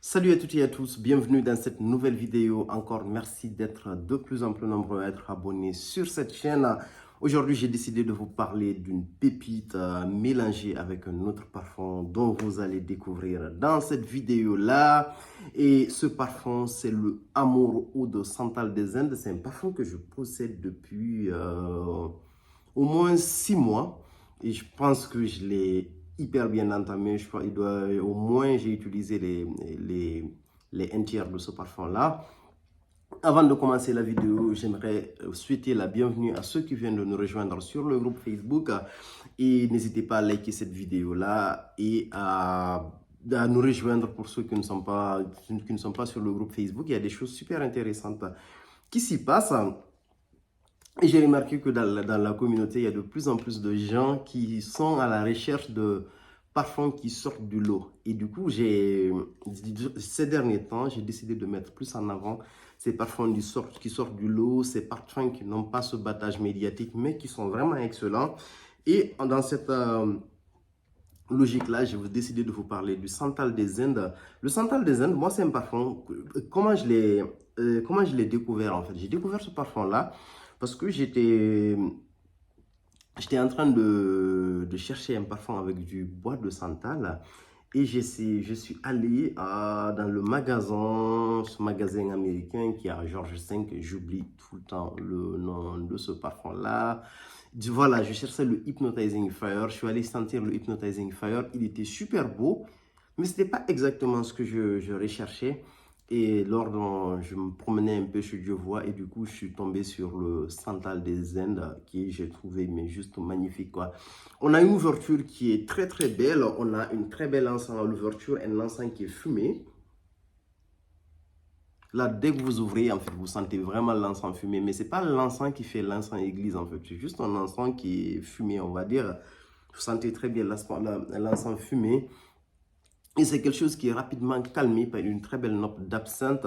Salut à toutes et à tous, bienvenue dans cette nouvelle vidéo. Encore merci d'être de plus en plus nombreux à être abonnés sur cette chaîne. Aujourd'hui, j'ai décidé de vous parler d'une pépite mélangée avec un autre parfum dont vous allez découvrir dans cette vidéo-là. Et ce parfum, c'est le Amour Oud Santal des Indes. C'est un parfum que je possède depuis au moins 6 mois. Et je pense que je l'ai hyper bien entamé. Je crois, au moins, j'ai utilisé les un tiers de ce parfum-là. Avant de commencer la vidéo, j'aimerais souhaiter la bienvenue à ceux qui viennent de nous rejoindre sur le groupe Facebook. Et n'hésitez pas à liker cette vidéo-là et à nous rejoindre pour ceux qui ne sont pas sur le groupe Facebook. Il y a des choses super intéressantes qui s'y passent. Et j'ai remarqué que dans la communauté, il y a de plus en plus de gens qui sont à la recherche de parfums qui sortent du lot. Et du coup, ces derniers temps, j'ai décidé de mettre plus en avant ces parfums qui sortent du lot, ces parfums qui n'ont pas ce battage médiatique, mais qui sont vraiment excellents. Et dans cette logique-là, j'ai décidé de vous parler du Santal des Indes. Le Santal des Indes, moi, c'est un parfum. Comment je l'ai découvert en fait? J'ai découvert ce parfum-là parce que j'étais en train de chercher un parfum avec du bois de santal et je suis allé dans le magasin, ce magasin américain qui est à George V, j'oublie tout le temps le nom de ce parfum-là. Voilà, je cherchais le Hypnotizing Fire, je suis allé sentir le Hypnotizing Fire, il était super beau, mais ce n'était pas exactement ce que je recherchais. Et lors dont je me promenais un peu chez Dievois et du coup, je suis tombé sur le Santal des Indes qui j'ai trouvé mais juste magnifique quoi. On a une ouverture qui est très très belle. On a une très belle encens à l'ouverture, un encens qui est fumé. Là, dès que vous ouvrez, en fait, vous sentez vraiment l'encens fumé. Mais ce n'est pas l'encens qui fait l'encens église, en fait. C'est juste un encens qui est fumé, on va dire. Vous sentez très bien l'encens fumé. Et c'est quelque chose qui est rapidement calmé par une très belle note d'absinthe.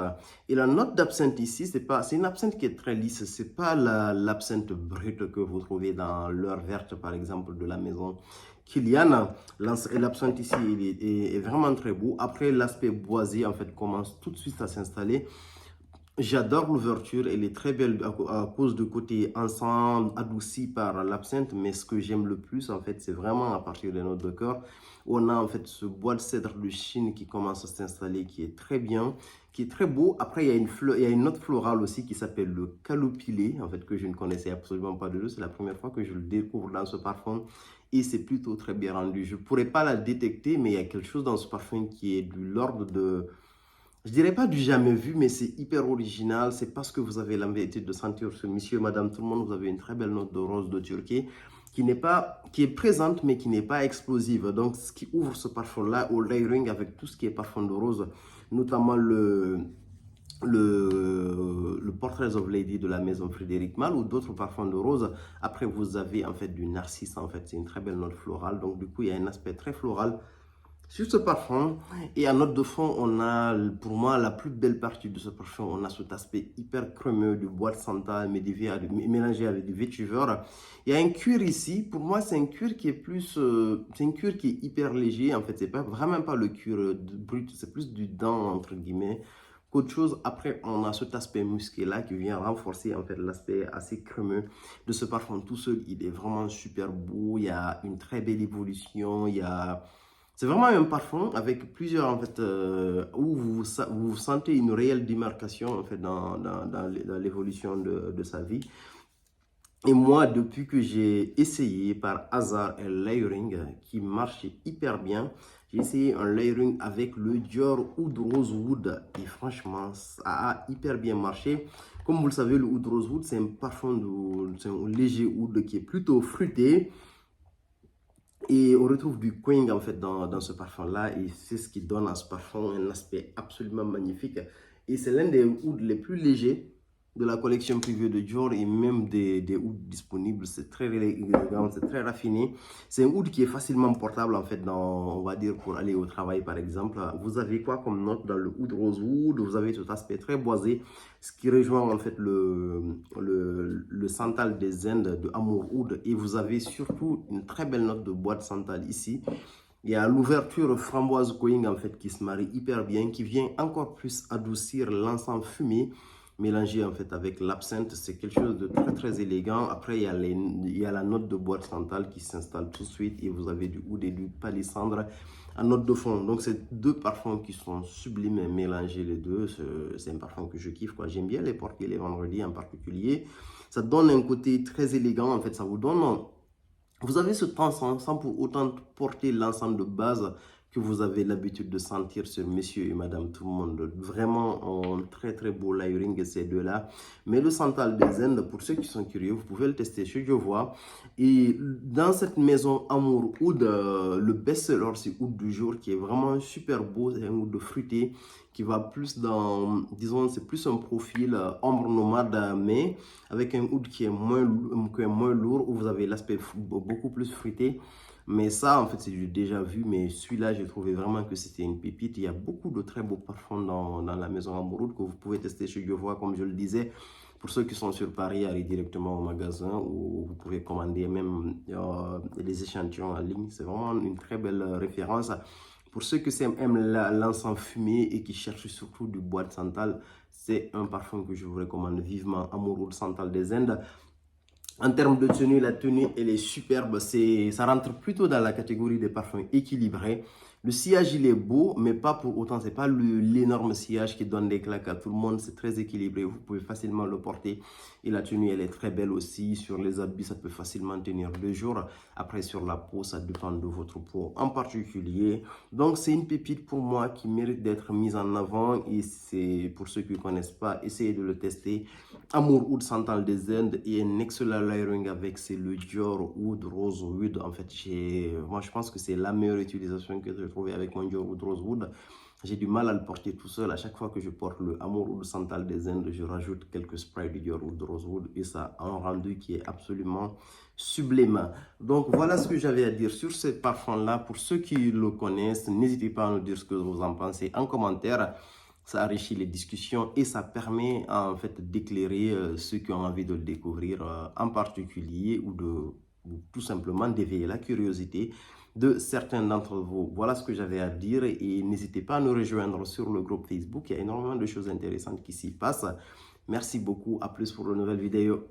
Et la note d'absinthe ici, c'est une absinthe qui est très lisse. C'est pas l'absinthe brute que vous trouvez dans l'heure verte, par exemple, de la maison Kilian. L'absinthe ici est vraiment très beau. Après, l'aspect boisé, en fait, commence tout de suite à s'installer. J'adore l'ouverture, elle est très belle à cause du côté encens adouci par l'absinthe, mais ce que j'aime le plus, en fait, c'est vraiment à partir des notes de cœur. On a en fait ce bois de cèdre de Chine qui commence à s'installer, qui est très bien, qui est très beau. Après, il y a une note florale aussi qui s'appelle le calopilé, en fait, que je ne connaissais absolument pas de lui. C'est la première fois que je le découvre dans ce parfum et c'est plutôt très bien rendu. Je ne pourrais pas la détecter, mais il y a quelque chose dans ce parfum qui est de l'ordre de... Je dirais pas du jamais vu, mais c'est hyper original. C'est parce que vous avez l'habitude de sentir ce monsieur, madame, tout le monde, vous avez une très belle note de rose de Turquie qui est présente, mais qui n'est pas explosive. Donc, ce qui ouvre ce parfum-là au layering avec tout ce qui est parfum de rose, notamment le Portraits of Lady de la maison Frédéric Malle ou d'autres parfums de rose. Après, vous avez en fait du narcisse, en fait, c'est une très belle note florale. Donc, du coup, il y a un aspect très floral sur ce parfum. Et en note de fond, on a pour moi la plus belle partie de ce parfum. On a cet aspect hyper crémeux du bois de santal mélangé avec du vétiver. Il y a un cuir ici. Pour moi, c'est un cuir qui est plus, c'est un cuir qui est hyper léger. En fait, c'est pas vraiment pas le cuir brut, c'est plus du dent entre guillemets qu'autre chose. Après, on a cet aspect musqué là qui vient renforcer en fait l'aspect assez crémeux de ce parfum tout seul. Il est vraiment super beau. Il y a une très belle évolution. C'est vraiment un parfum avec plusieurs, en fait, où vous sentez une réelle démarcation, en fait, dans l'évolution de sa vie. Et moi, depuis que j'ai essayé par hasard un layering qui marche hyper bien, j'ai essayé un layering avec le Dior Oud Rosewood et franchement, ça a hyper bien marché. Comme vous le savez, le Oud Rosewood, c'est un parfum, c'est un léger oud qui est plutôt fruité. Et on retrouve du Queen en fait dans ce parfum-là et c'est ce qui donne à ce parfum un aspect absolument magnifique. Et c'est l'un des ouds les plus légers de la collection privée de Dior et même des ouds disponibles. C'est très élégant, c'est très raffiné. C'est un oud qui est facilement portable en fait on va dire pour aller au travail par exemple. Vous avez quoi comme note dans le oud rosewood? Vous avez cet aspect très boisé, ce qui rejoint en fait le santal des Indes de Amour Oud. Et vous avez surtout une très belle note de bois de santal ici. Il y a l'ouverture framboise going en fait qui se marie hyper bien, qui vient encore plus adoucir l'encens fumé mélangé en fait avec l'absinthe. C'est quelque chose de très très élégant. Après, il y a la note de boîte centrale qui s'installe tout de suite et vous avez du oud et du palissandre en note de fond. Donc, c'est deux parfums qui sont sublimes et mélangés les deux. C'est un parfum que je kiffe, quoi. J'aime bien les porter les vendredis en particulier. Ça donne un côté très élégant. En fait, ça vous donne... Vous avez ce temps sans pour autant porter l'ensemble de base que vous avez l'habitude de sentir sur monsieur et madame tout le monde. Vraiment un très très beau layering ces deux-là. Mais le Santal des Indes, pour ceux qui sont curieux, vous pouvez le tester chez Jovois. Et dans cette maison Amour Oud, le best-seller c'est Oud du jour qui est vraiment super beau. C'est un oud fruité qui va plus dans, disons, c'est plus un profil ombre nomade, mais avec un oud qui est moins lourd, où vous avez l'aspect beaucoup plus fruité. Mais ça, en fait, c'est du déjà vu. Mais celui-là, j'ai trouvé vraiment que c'était une pépite. Il y a beaucoup de très beaux parfums dans la maison Amouroud que vous pouvez tester chez Jovois, comme je le disais. Pour ceux qui sont sur Paris, allez directement au magasin ou vous pouvez commander même les échantillons en ligne. C'est vraiment une très belle référence. Pour ceux qui aiment l'encens fumé et qui cherchent surtout du bois de santal, c'est un parfum que je vous recommande vivement, Amoureux Santal des Indes. En termes de tenue, la tenue, elle est superbe. Ça rentre plutôt dans la catégorie des parfums équilibrés. Le sillage, il est beau, mais pas pour autant. C'est pas l'énorme sillage qui donne des claques à tout le monde. C'est très équilibré. Vous pouvez facilement le porter. Et la tenue, elle est très belle aussi. Sur les habits, ça peut facilement tenir 2 jours. Après, sur la peau, ça dépend de votre peau en particulier. Donc, c'est une pépite pour moi qui mérite d'être mise en avant. Et c'est pour ceux qui ne connaissent pas, essayez de le tester. Amour Oud Santal des Indes et un excellent layering avec c'est le Dior Oud Rose Oud. En fait, moi je pense que c'est la meilleure utilisation que j'ai trouvée avec mon Dior Oud Rose Oud. J'ai du mal à le porter tout seul. À chaque fois que je porte le Amour Oud Santal des Indes, je rajoute quelques sprays du Dior Oud Rose Oud et ça a un rendu qui est absolument sublime. Donc voilà ce que j'avais à dire sur ce parfum-là. Pour ceux qui le connaissent, n'hésitez pas à nous dire ce que vous en pensez en commentaire. Ça enrichit les discussions et ça permet en fait d'éclairer ceux qui ont envie de le découvrir en particulier ou tout simplement d'éveiller la curiosité de certains d'entre vous. Voilà ce que j'avais à dire et n'hésitez pas à nous rejoindre sur le groupe Facebook. Il y a énormément de choses intéressantes qui s'y passent. Merci beaucoup. À plus pour de nouvelles vidéos.